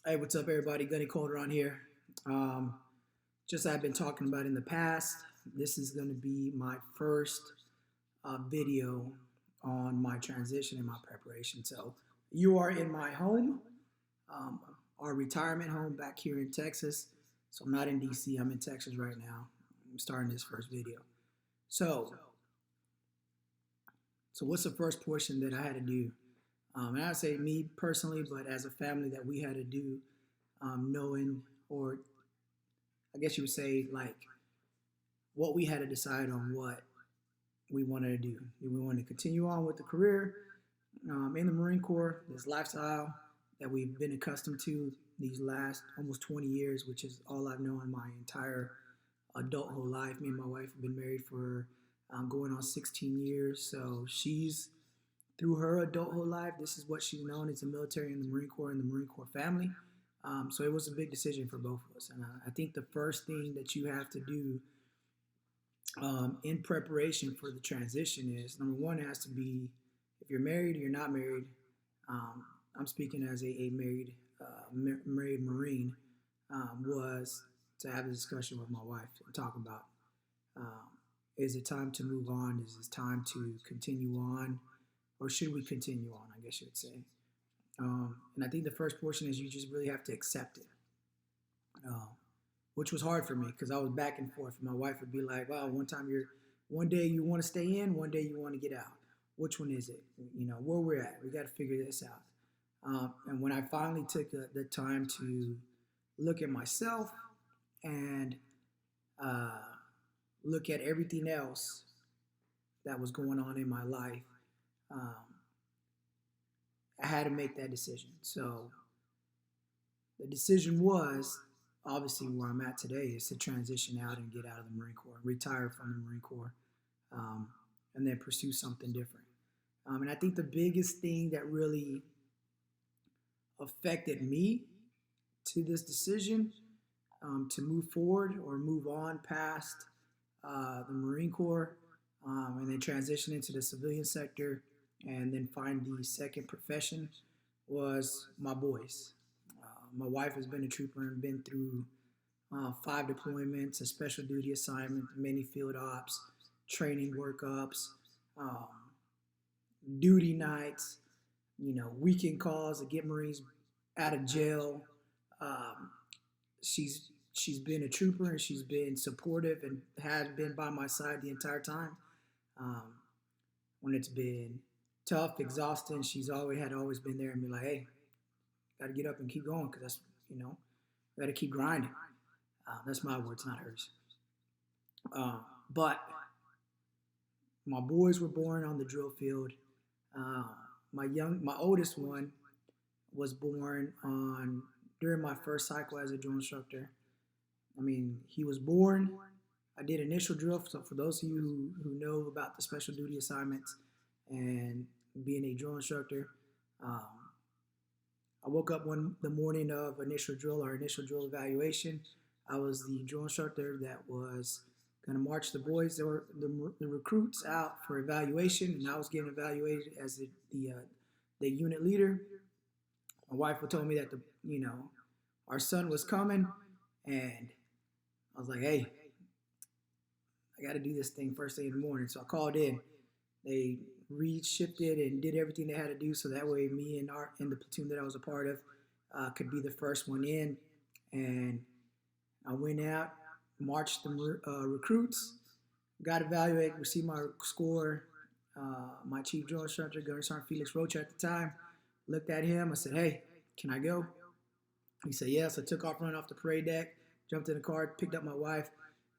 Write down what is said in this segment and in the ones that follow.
Hey, what's up, everybody? Gunny Calder on here. Um, just I've been talking about in the past. This is going to be my first video on my transition and my preparation. So you are in my home, um, our retirement home back here in Texas. So I'm not in DC. I'm in Texas right now. I'm starting this first video. So, so what's the first portion that I had to do? And I say me personally, but as a family that we had to do, knowing, or I guess you would say, like, what we had to decide on what we wanted to do. Do we want to continue on with the career in the Marine Corps, this lifestyle that we've been accustomed to these last almost 20 years, which is all I've known my entire adulthood life. Me and my wife have been married for going on 16 years. So she's through her adulthood life, this is what she's known as the military and the Marine Corps and the Marine Corps family. So it was a big decision for both of us. And I think the first thing that you have to do in preparation for the transition is number one, it has to be if you're married or you're not married. Um, I'm speaking as a married Marine, was to have a discussion with my wife and talk about um, is it time to move on? Is it time to continue on? Or should we continue on? I guess you would say. And I think the first portion is you just really have to accept it, uh, which was hard for me because I was back and forth. My wife would be like, "Wow, one day you want to stay in, one day you want to get out. Which one is it? You know where we're at. We got to figure this out." And when I finally took the time to look at myself and uh, look at everything else that was going on in my life, um, I had to make that decision. So the decision was obviously where I'm at today is to transition out and get out of the Marine Corps, retire from the Marine Corps, um, and then pursue something different. And I think the biggest thing that really affected me to this decision to move forward or move on past the Marine Corps and then transition into the civilian sector and then find the second profession was my boys. My wife has been a trooper and been through 5 deployments, a special duty assignment, many field ops, training workups, um, duty nights, weekend calls to get Marines out of jail. Um, she's been a trooper and she's been supportive and has been by my side the entire time. Um, when it's been tough, exhausting, she's always been there and be like, "Hey, got to get up and keep going because that's got to keep grinding." That's my words, not hers. But my boys were born on the drill field. Uh, my oldest one was born on during my first cycle as a drill instructor. I mean, he was born. I did initial drill. So for those of you who know about the special duty assignments and being a drill instructor, um, I woke up the morning of initial drill, our initial drill evaluation. I was the drill instructor that was going to march the boys, the recruits out for evaluation, and I was getting evaluated as the unit leader. My wife told me that our son was coming, and I was like, "Hey, I got to do this thing first thing in the morning." So I called in. They reshifted and did everything they had to do so that way me and the platoon that I was a part of could be the first one in. And I went out, marched the recruits, got evaluated, received my score. My chief drill instructor, Gunner Sergeant Felix Rocha at the time, looked at him. I said, "Hey, can I go?" He said, "Yes." I took off, running off the parade deck, jumped in the car, picked up my wife,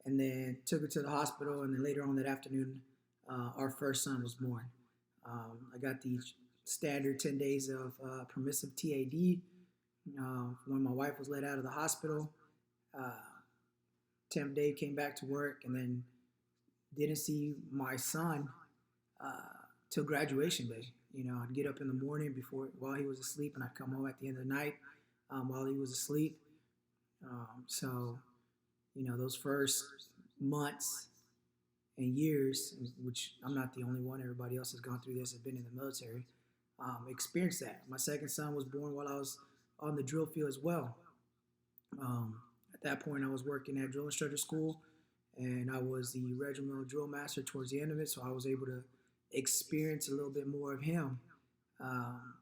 and then took her to the hospital. And then later on that afternoon, our first son was born. I got the standard 10 days of permissive TAD when my wife was let out of the hospital. 10th day, came back to work, and then didn't see my son till graduation day. I'd get up in the morning while he was asleep, and I'd come home at the end of the night while he was asleep. So, those first months and years, which I'm not the only one, everybody else has gone through this, has been in the military, experienced that. My second son was born while I was on the drill field as well. At that point, I was working at drill instructor school, and I was the regimental drill master towards the end of it, so I was able to experience a little bit more of him. Um,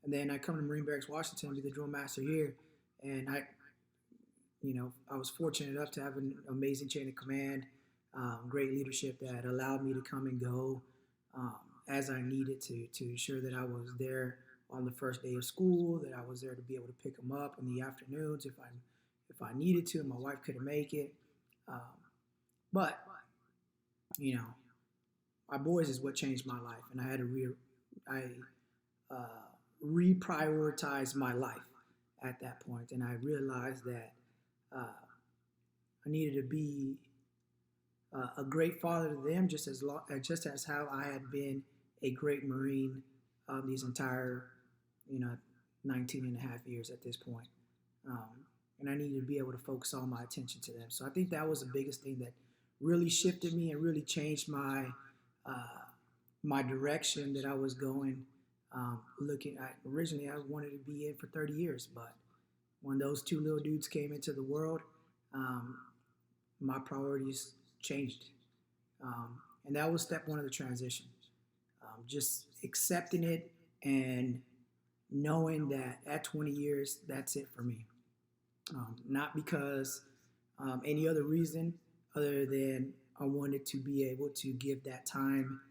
and then I come to Marine Barracks, Washington, be the drill master here, and I was fortunate enough to have an amazing chain of command, great leadership that allowed me to come and go um, as I needed to ensure that I was there on the first day of school, that I was there to be able to pick them up in the afternoons if I needed to. My wife couldn't make it, um, but you know, my boys is what changed my life, and I had to I uh, reprioritize my life at that point, and I realized that uh, I needed to be a great father to them, just as how I had been a great Marine these entire, you know, 19 and a half years at this point. Um, and I needed to be able to focus all my attention to them. So I think that was the biggest thing that really shifted me and really changed uh, my direction that I was going. Looking at originally, I wanted to be in for 30 years, but when those two little dudes came into the world, um, my priorities changed. And that was step one of the transition. Just accepting it and knowing that at 20 years, that's it for me. Not because any other reason other than I wanted to be able to give that time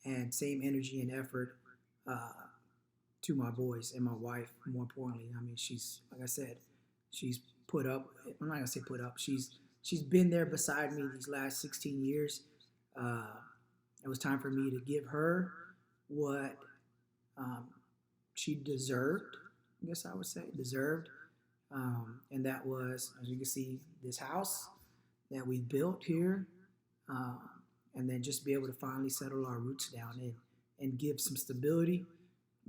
and same energy and effort uh, to my boys and my wife. More importantly, I mean, she's like I said, she's put up. I'm not gonna say put up. She's been there beside me these last 16 years. Uh, it was time for me to give her what um, she deserved. I guess I would say deserved, and that was, as you can see, this house that we built here, um, and then just be able to finally settle our roots down and give some stability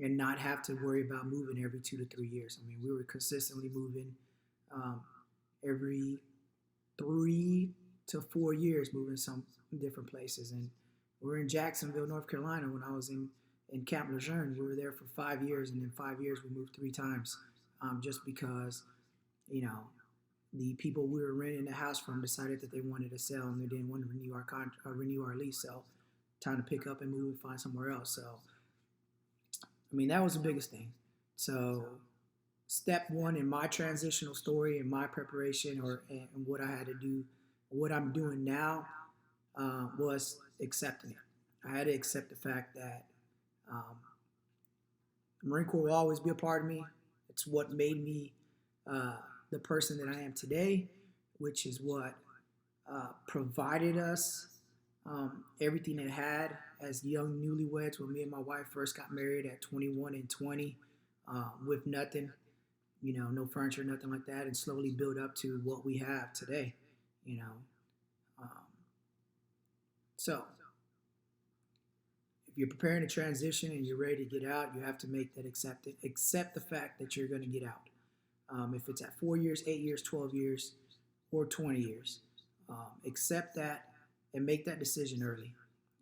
and not have to worry about moving every 2 to 3 years. I mean, we were consistently moving um, every 3 to 4 years, moving some different places. And we were in Jacksonville, North Carolina when I was in Camp Lejeune. We were there for 5 years, and in 5 years we moved 3 times, just because, you know, the people we were renting the house from decided that they wanted to sell and they didn't want to renew our lease. So time to pick up and move and find somewhere else. So I mean, that was the biggest thing. So step one in my transitional story and my preparation, and what I had to do, what I'm doing now, was accepting it. I had to accept the fact that um, the Marine Corps will always be a part of me. It's what made me uh, the person that I am today, which is what provided us everything it had as young newlyweds when me and my wife first got married at 21 and 20, with nothing, no furniture, nothing like that, and slowly build up to what we have today, you know. Um, so if you're preparing to transition and you're ready to get out, you have to make that accept the fact that you're going to get out. If it's at 4 years, 8 years, 12 years, or 20 years, accept that and make that decision early.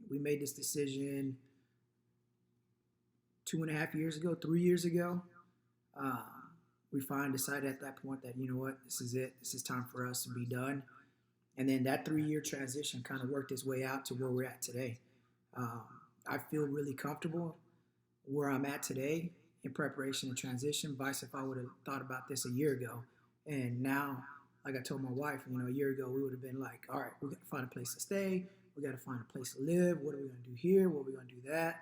We made this decision 2.5 years ago, 3 years ago. Uh, we finally decided at that point that, you know what, this is it. This is time for us to be done. And then that 3 year transition kind of worked its way out to where we're at today. I feel really comfortable where I'm at today in preparation and transition. Vice if I would have thought about this a year ago. And now, like I told my wife, a year ago, we would have been like, all right, we got to find a place to stay. We got to find a place to live. What are we going to do here? What are we going to do that?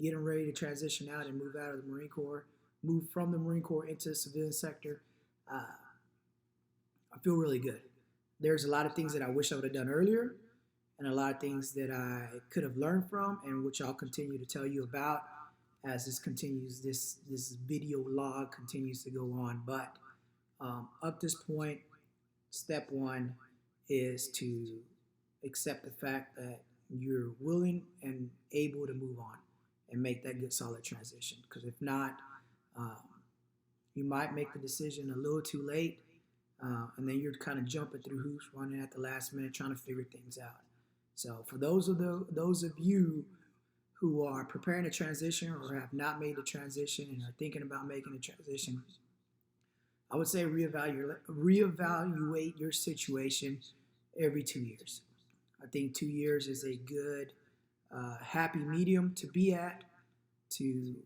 Getting ready to transition out and move out of the Marine Corps, move from the Marine Corps into the civilian sector. I feel really good. There's a lot of things that I wish I would have done earlier, and a lot of things that I could have learned from, and which I'll continue to tell you about as this video log continues to go on. But up this point, step one is to accept the fact that you're willing and able to move on and make that good solid transition. Because if not, um, you might make the decision a little too late, and then you're kind of jumping through hoops, running at the last minute, trying to figure things out. So for those of you who are preparing a transition or have not made the transition and are thinking about making a transition, I would say reevaluate your situation every 2 years. I think 2 years is a good, happy medium to be at, to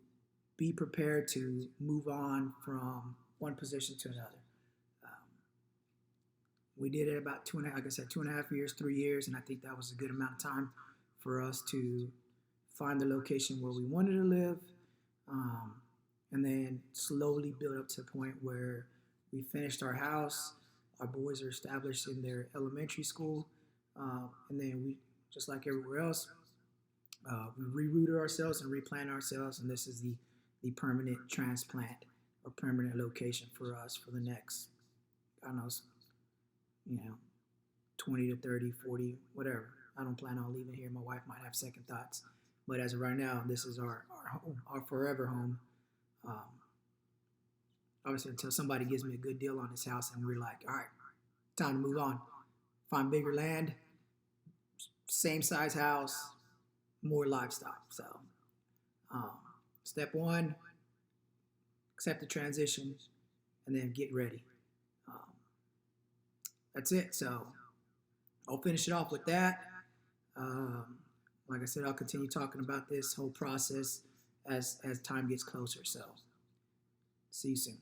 be prepared to move on from one position to another. Um, we did it about 2.5, like I said, 2.5 years, 3 years, and I think that was a good amount of time for us to find the location where we wanted to live, um, and then slowly build up to the point where we finished our house. Our boys are established in their elementary school, and then we, just like everywhere else, we rerouted ourselves and replanted ourselves, and this is the permanent transplant or permanent location for us for the next, I don't know, you know, 20 to 30, 40, whatever. I don't plan on leaving here. My wife might have second thoughts. But as of right now, this is our home, our forever home. Um, Obviously, until somebody gives me a good deal on this house and we're like, all right, time to move on. Find bigger land, same size house, more livestock. So, um, step one, accept the transition, and then get ready. Um, that's it. So, I'll finish it off with that. Um, like I said, I'll continue talking about this whole process as time gets closer. So, see you soon.